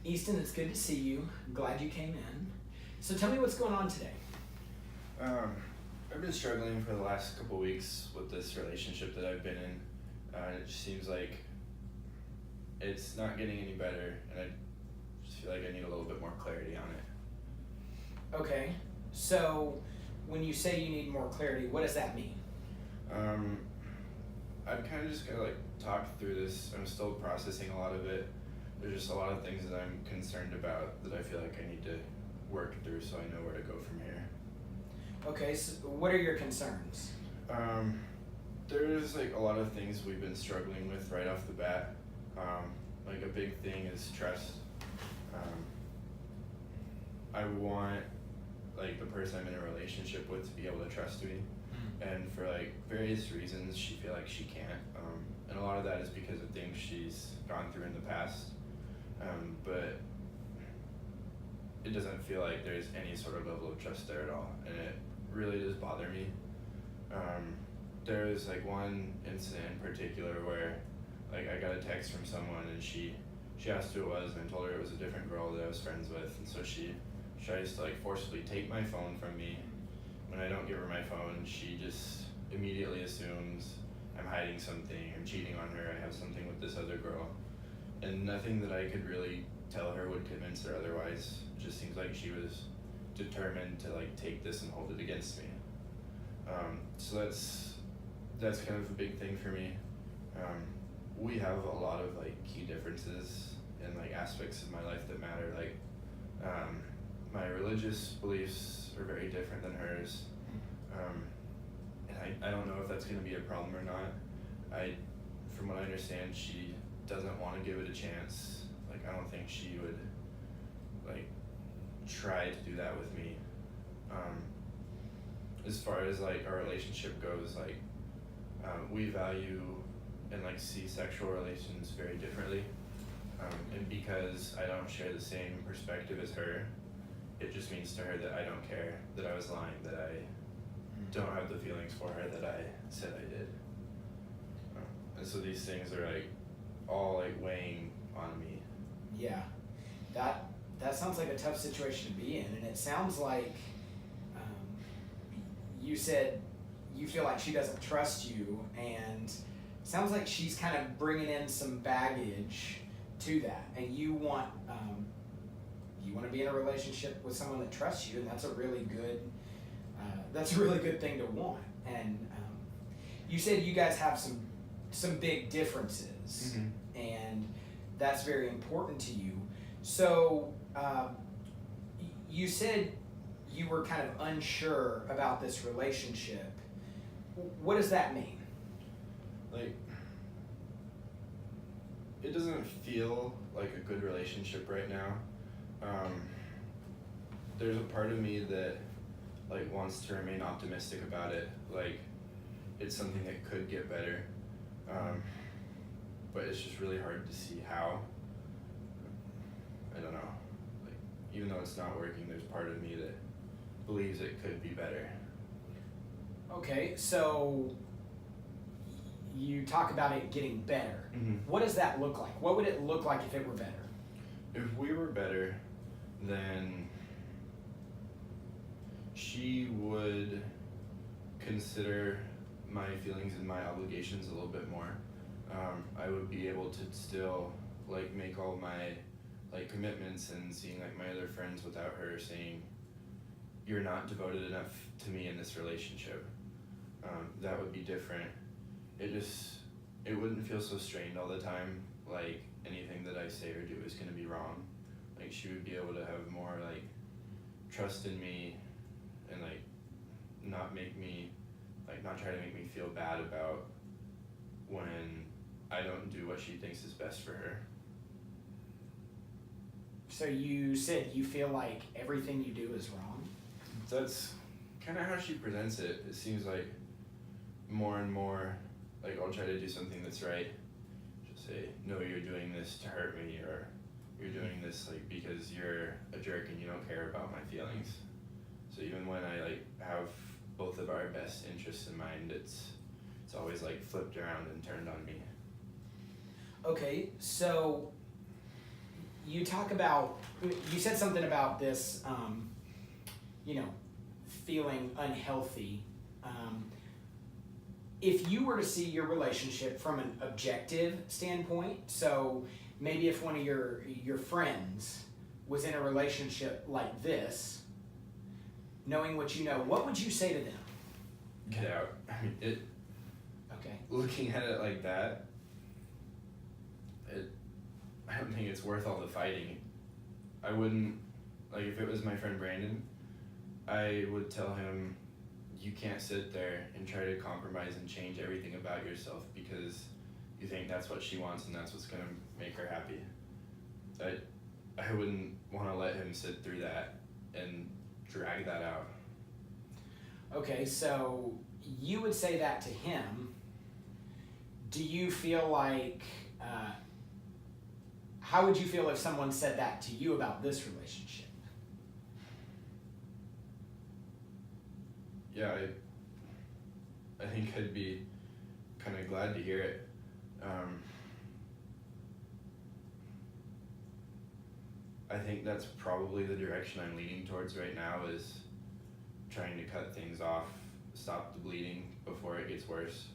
Easton, it's good to see you. I'm glad you came in. So tell me what's going on today. Um, I've been struggling for the last couple weeks with this relationship that I've been in. And it just seems like it's not getting any better, and I just feel like I need a little bit more clarity on it. Okay, so when you say you need more clarity, what does that mean? I've kind of just gotta talk through this. I'm still processing a lot of it. There's just a lot of things that I'm concerned about that I feel like I need to work through so I know where to go from here. Okay, so what are your concerns? There's a lot of things we've been struggling with right off the bat. A big thing is trust. I want the person I'm in a relationship with to be able to trust me, and for various reasons she feel like she can't. And a lot of that is because of things she's gone through in the past. But it doesn't feel like there's any sort of level of trust there at all, and it really does bother me. There was one incident in particular where I got a text from someone, and she asked who it was, and I told her it was a different girl that I was friends with, and so she tries to forcibly take my phone from me. When I don't give her my phone, she just immediately assumes I'm hiding something, I'm cheating on her, I have something with this other girl, and nothing that I could really tell her would convince her otherwise. It just seems like she was determined to take this and hold it against me. So that's kind of a big thing for me. We have a lot of key differences in aspects of my life that matter. My religious beliefs are very different than hers, and I don't know if that's going to be a problem or not. From what I understand, she doesn't want to give it a chance. I don't think she would try to do that with me. As far as our relationship goes, we value and see sexual relations very differently, and because I don't share the same perspective as her, it just means to her that I don't care, that I was lying, that I don't have the feelings for her that I said I did. And so these things are all weighing on me. Yeah, that sounds like a tough situation to be in, and it sounds like you said you feel like she doesn't trust you, and sounds like she's kind of bringing in some baggage to that, and you want to be in a relationship with someone that trusts you, and that's a really good thing to want. And you said you guys have some big differences, and that's very important to you. So you said you were kind of unsure about this relationship. What does that mean? It doesn't feel like a good relationship right now. There's a part of me that wants to remain optimistic about it. It's something that could get better. But it's just really hard to see how. I don't know. Even though it's not working, there's part of me that believes it could be better. Okay, so you talk about it getting better. What does that look like? What would it look like if it were better? If we were better, then she would consider my feelings and my obligations a little bit more. I would be able to still make all my commitments, and seeing my other friends without her saying, "You're not devoted enough to me in this relationship." That would be different. It wouldn't feel so strained all the time, anything that I say or do is going to be wrong. She would be able to have more trust in me, and not make me not try to make me feel bad about when I don't do what she thinks is best for her. So you said you feel like everything you do is wrong? That's kind of how she presents it. It seems more and more I'll try to do something that's right. She'll say, "No, you're doing this to hurt me," or "You're doing this because you're a jerk and you don't care about my feelings." So even when I have both of our best interests in mind, it's always flipped around and turned on me. Okay, so you talk about, you said something about this, feeling unhealthy. If you were to see your relationship from an objective standpoint, so maybe if one of your friends was in a relationship like this, knowing what you know, what would you say to them? Get out. I mean, Okay. looking at it like that, I don't think it's worth all the fighting. I wouldn't, like, if it was my friend Brandon, I would tell him, you can't sit there and try to compromise and change everything about yourself because you think that's what she wants and that's what's going to make her happy. I wouldn't want to let him sit through that and drag that out. Okay, so you would say that to him. Do you feel like, how would you feel if someone said that to you about this relationship? Yeah, I think I'd be kind of glad to hear it. I think that's probably the direction I'm leaning towards right now, is trying to cut things off, stop the bleeding before it gets worse.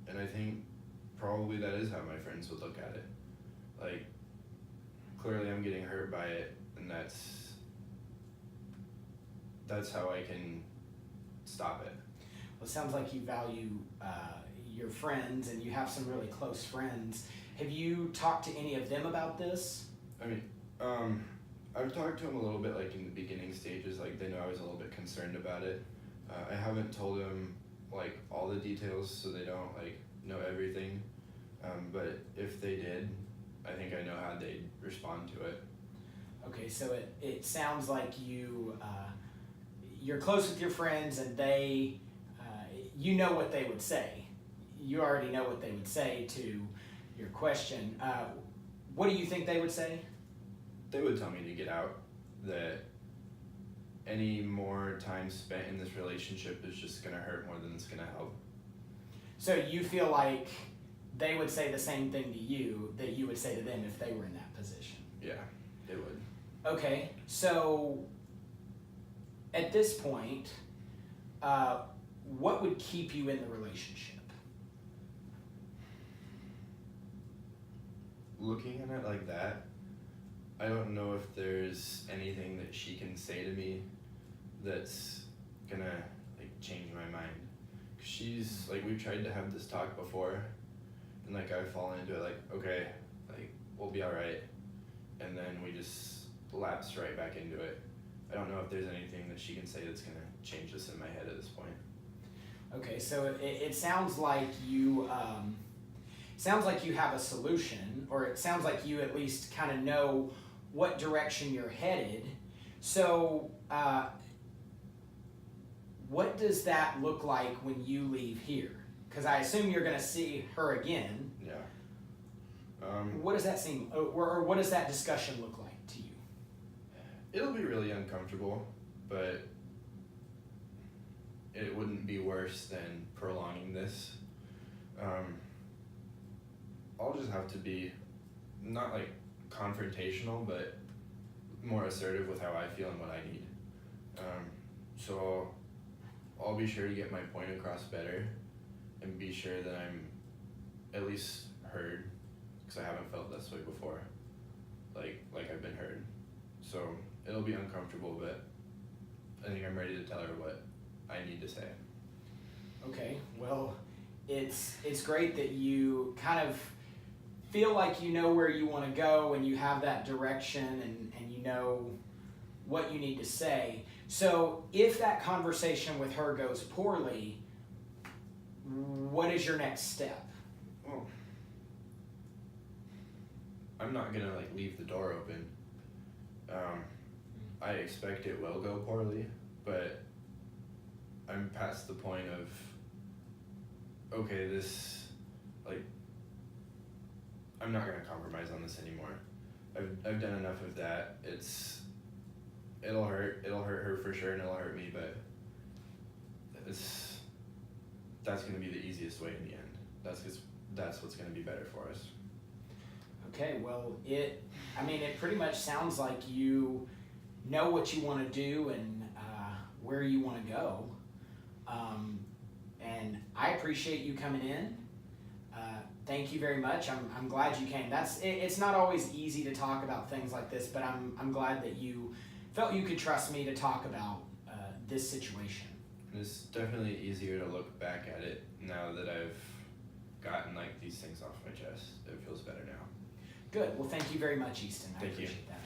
And I think probably that is how my friends would look at it. Like, clearly I'm getting hurt by it, and that's how I can stop it. Well, it sounds like you value your friends, and you have some really close friends. Have you talked to any of them about this? I mean, I've talked to them a little bit, like, in the beginning stages, like, they know I was a little bit concerned about it. I haven't told them, like, all the details, so they don't, like, know everything. But if they did, I think I know how they'd respond to it. Okay, so it sounds like you're close with your friends, and they, you know what they would say. You already know what they would say to your question. What do you think they would say? They would tell me to get out, that any more time spent in this relationship is just going to hurt more than it's going to help. So you feel like they would say the same thing to you that you would say to them if they were in that position? Yeah, they would. Okay, so at this point, what would keep you in the relationship? Looking at it like that, I don't know if there's anything that she can say to me that's gonna, like, change my mind. 'Cause she's, like, we've tried to have this talk before, and, like, I've fallen into it, like, okay, like, we'll be alright, and then we just lapse right back into it. I don't know if there's anything that she can say that's gonna change this in my head at this point. Okay, so it sounds like you have a solution, or it sounds like you at least kind of know what direction you're headed. So what does that look like when you leave here? Because I assume you're going to see her again. Yeah. What does that seem, or what does that discussion look like to you? It'll be really uncomfortable, but it wouldn't be worse than prolonging this. I'll just have to be not, like, confrontational, but more assertive with how I feel and what I need. So I'll be sure to get my point across better and be sure that I'm at least heard, because I haven't felt this way before, like I've been heard. So it'll be uncomfortable, but I think I'm ready to tell her what I need to say. Okay, well, it's great that you kind of feel like you know where you want to go, and you have that direction, and you know what you need to say. So if that conversation with her goes poorly, what is your next step? Well, I'm not gonna, like, leave the door open. I expect it will go poorly, but I'm past the point of, okay, this, like, I'm not gonna compromise on this anymore. I've done enough of that. It'll hurt her for sure, and it'll hurt me, but that's gonna be the easiest way in the end. That's what's gonna be better for us. Okay, well, it pretty much sounds like you know what you want to do and where you want to go. And I appreciate you coming in. Thank you very much. I'm glad you came. It's not always easy to talk about things like this, but I'm glad that you felt you could trust me to talk about this situation. It's definitely easier to look back at it now that I've gotten like these things off my chest. It feels better now. Good. Well, thank you very much, Easton. I Thank you. appreciate that.